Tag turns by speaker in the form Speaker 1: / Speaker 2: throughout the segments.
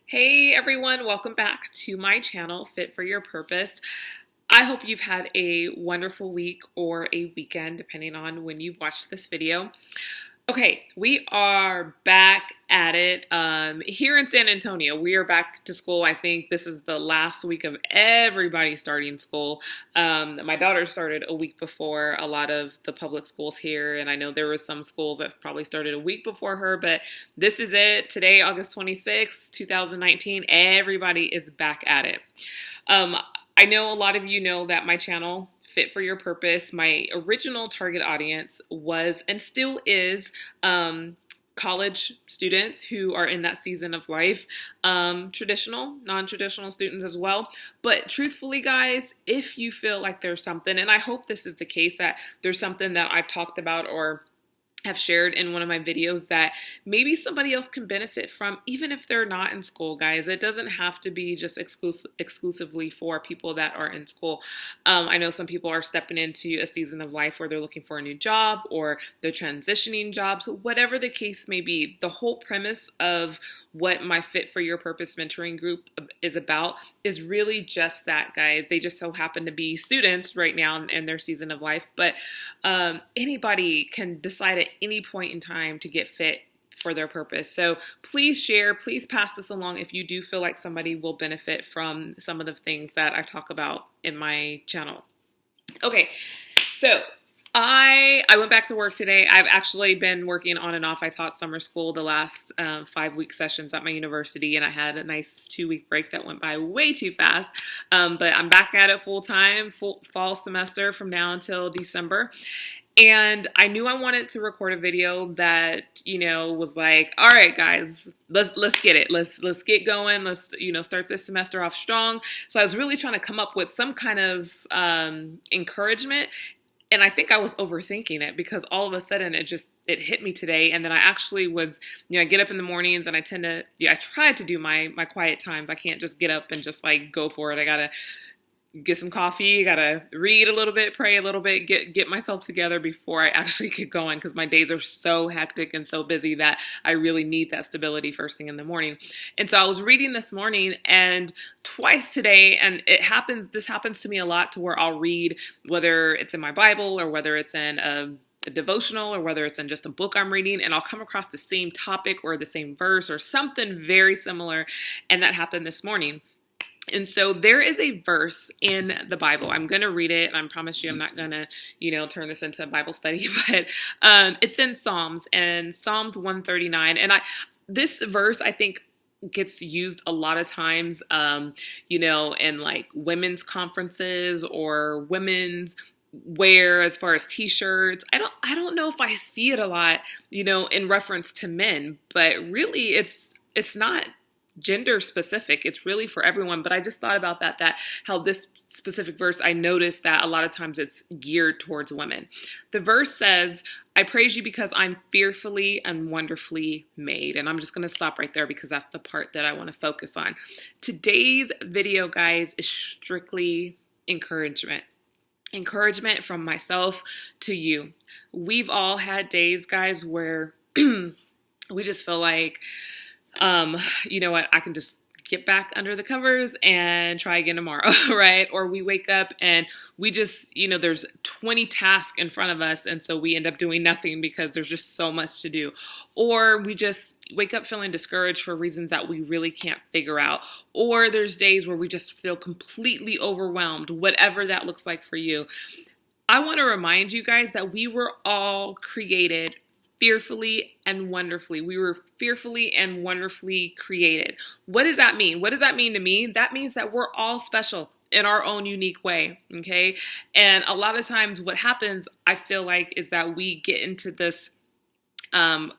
Speaker 1: Hey everyone, welcome back to my channel, Fit for Your Purpose. I hope you've had a wonderful week or a weekend, depending on when you've watched this video. Okay, we are back at it here in San Antonio. We are back to school. I think this is the last week of everybody starting school. My daughter started a week before a lot of the public schools here, and I know there were some schools that probably started a week before her, but this is it. Today, August 26, 2019, everybody is back at it. I know a lot of you know that my channel, Fit for Your Purpose, my original target audience was and still is college students who are in that season of life, traditional, non-traditional students as well. But truthfully, guys, if you feel like there's something, and I hope this is the case, that there's something that I've talked about or have shared in one of my videos that maybe somebody else can benefit from, even if they're not in school, guys. It doesn't have to be just exclusively for people that are in school. I know some people are stepping into a season of life where they're looking for a new job or they're transitioning jobs, whatever the case may be. The whole premise of what my Fit for Your Purpose mentoring group is about is really just that, guys. They just so happen to be students right now in their season of life, but anybody can decide at any point in time to get fit for their purpose. So please share, please pass this along if you do feel like somebody will benefit from some of the things that I talk about in my channel. Okay, so I went back to work today. I've actually been working on and off. I taught summer school the last 5-week sessions at my university, and I had a nice 2-week break that went by way too fast. But I'm back at it full time, fall semester from now until December. And I knew I wanted to record a video that, was like, all right, guys, let's get it. Let's get going. Let's, start this semester off strong. So I was really trying to come up with some kind of encouragement. And I think I was overthinking it because all of a sudden it hit me today. And then I actually was, I get up in the mornings and I try to do my quiet times. I can't just get up and just like go for it. I gotta get some coffee, gotta read a little bit, pray a little bit, get myself together before I actually get going, because my days are so hectic and so busy that I really need that stability first thing in the morning. And so I was reading this morning, and twice today, and this happens to me a lot, to where I'll read, whether it's in my Bible or whether it's in a devotional or whether it's in just a book I'm reading, and I'll come across the same topic or the same verse or something very similar. And that happened this morning. And so there is a verse in the Bible. I'm going to read it, and I promise you I'm not going to, turn this into a Bible study, but it's in Psalms, and Psalms 139. And this verse, I think, gets used a lot of times, in like women's conferences or women's wear as far as t-shirts. I don't know if I see it a lot, in reference to men, but really it's not gender specific. It's really for everyone. But I just thought about that how this specific verse, I noticed that a lot of times it's geared towards women. The verse says, "I praise you because I'm fearfully and wonderfully made." And I'm just going to stop right there because that's the part that I want to focus on. Today's video, guys, is strictly encouragement. Encouragement from myself to you. We've all had days, guys, where we just feel like, you know what, I can just get back under the covers and try again tomorrow, right? Or we wake up and we just, there's 20 tasks in front of us, and so we end up doing nothing because there's just so much to do. Or we just wake up feeling discouraged for reasons that we really can't figure out. Or there's days where we just feel completely overwhelmed, whatever that looks like for you. I want to remind you guys that we were all created fearfully and wonderfully. We were fearfully and wonderfully created. What does that mean? What does that mean to me? That means that we're all special in our own unique way, okay? And a lot of times what happens, I feel like, is that we get into this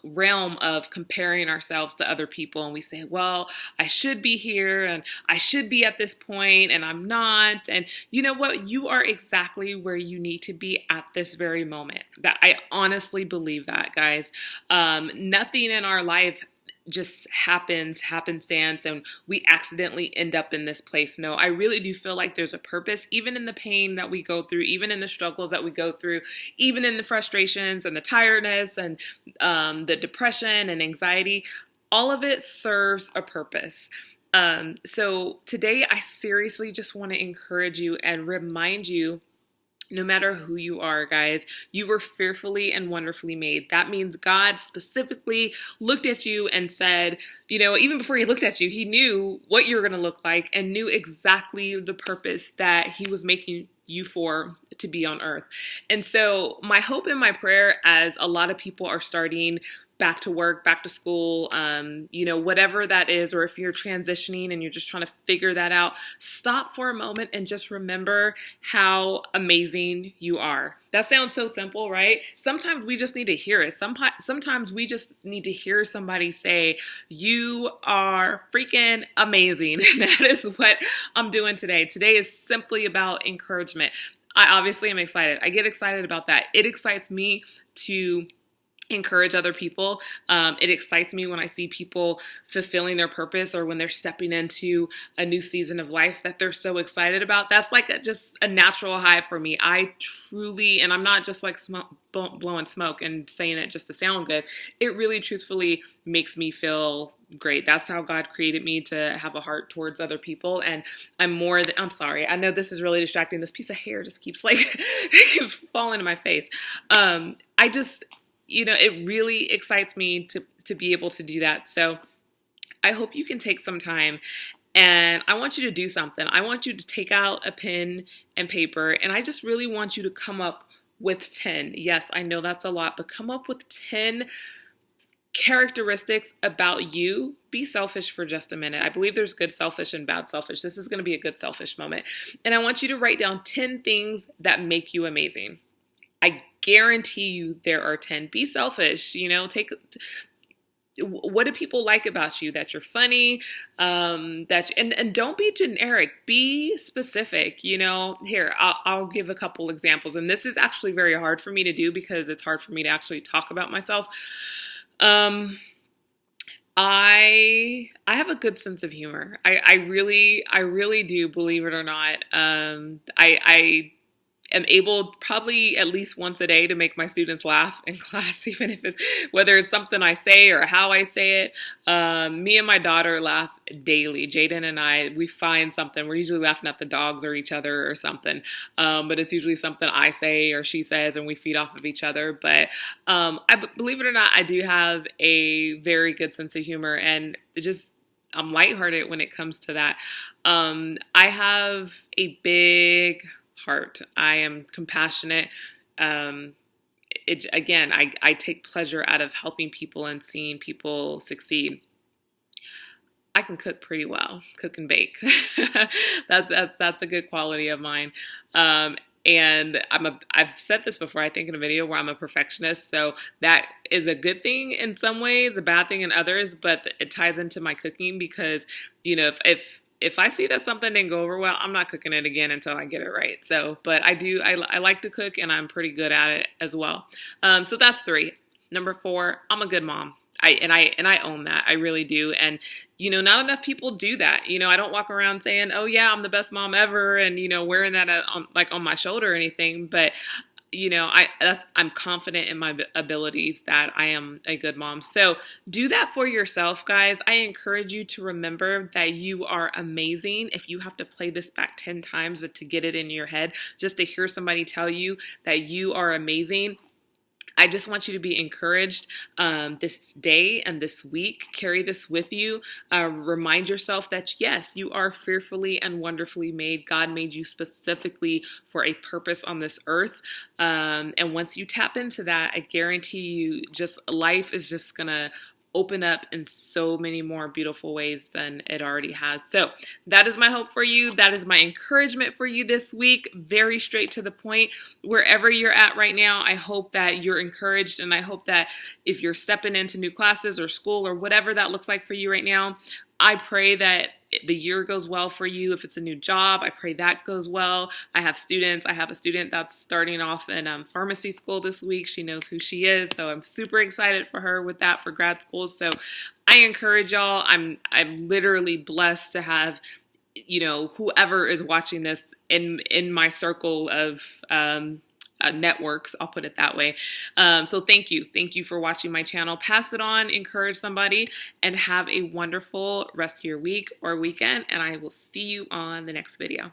Speaker 1: realm of comparing ourselves to other people, and we say, well, I should be here and I should be at this point, and I'm not. And you know what? You are exactly where you need to be at this very moment. That I honestly believe that, guys. Nothing in our life just happenstance, and we accidentally end up in this place. No, I really do feel like there's a purpose, even in the pain that we go through, even in the struggles that we go through, even in the frustrations and the tiredness and the depression and anxiety. All of it serves a purpose. So today I seriously just want to encourage you and remind you, no matter who you are, guys, you were fearfully and wonderfully made. That means God specifically looked at you and said, even before he looked at you, he knew what you were going to look like and knew exactly the purpose that he was making you for to be on earth. And so my hope and my prayer, as a lot of people are starting back to work, back to school, whatever that is, or if you're transitioning and you're just trying to figure that out, stop for a moment and just remember how amazing you are. That sounds so simple, right? Sometimes we just need to hear it. Sometimes we just need to hear somebody say, you are freaking amazing. That is what I'm doing today. Today is simply about encouragement. I obviously am excited. I get excited about that. It excites me to encourage other people. It excites me when I see people fulfilling their purpose or when they're stepping into a new season of life that they're so excited about. That's like just a natural high for me. I truly, and I'm not just like blowing smoke and saying it just to sound good. It really truthfully makes me feel great. That's how God created me, to have a heart towards other people. And I'm sorry. I know this is really distracting. This piece of hair just keeps it keeps falling in my face. It really excites me to be able to do that. So I hope you can take some time, and I want you to do something. I want you to take out a pen and paper, and I just really want you to come up with 10. Yes, I know that's a lot, but come up with 10 characteristics about you. Be selfish for just a minute. I believe there's good selfish and bad selfish. This is going to be a good selfish moment. And I want you to write down 10 things that make you amazing. I guarantee you there are 10. Be selfish, what do people like about you? That you're funny, and don't be generic, be specific. Here, I'll give a couple examples. And this is actually very hard for me to do because it's hard for me to actually talk about myself. I have a good sense of humor. I really do, believe it or not. I am able probably at least once a day to make my students laugh in class, even if whether it's something I say or how I say it. Me and my daughter laugh daily. Jaden and I, we find something. We're usually laughing at the dogs or each other or something. But it's usually something I say or she says, and we feed off of each other. But believe it or not, I do have a very good sense of humor, and I'm lighthearted when it comes to that. I have a big heart. I am compassionate. I take pleasure out of helping people and seeing people succeed. I can cook pretty well, cook and bake. That's a good quality of mine. And I've said this before, I think in a video, where I'm a perfectionist. So that is a good thing in some ways, a bad thing in others, but it ties into my cooking because, if I see that something didn't go over well, I'm not cooking it again until I get it right. So, but I like to cook, and I'm pretty good at it as well. So that's 3. Number 4, I'm a good mom. I own that. I really do. And, not enough people do that. I don't walk around saying, oh yeah, I'm the best mom ever. And, wearing that on my shoulder or anything. But, I'm confident in my abilities, that I am a good mom. So do that for yourself, guys. I encourage you to remember that you are amazing. If you have to play this back 10 times to get it in your head, just to hear somebody tell you that you are amazing, I just want you to be encouraged this day and this week. Carry this with you. Remind yourself that, yes, you are fearfully and wonderfully made. God made you specifically for a purpose on this earth. And once you tap into that, I guarantee you, life is just going to open up in so many more beautiful ways than it already has. So that is my hope for you. That is my encouragement for you this week. Very straight to the point. Wherever you're at right now, I hope that you're encouraged, and I hope that if you're stepping into new classes or school or whatever that looks like for you right now, I pray that the year goes well for you. If it's a new job, I pray that goes well. I have a student that's starting off in pharmacy school this week. She knows who she is, so I'm super excited for her with that for grad school. So I encourage y'all. I'm literally blessed to have, whoever is watching this in my circle of networks, I'll put it that way. So thank you. Thank you for watching my channel. Pass it on, encourage somebody, and have a wonderful rest of your week or weekend. And I will see you on the next video.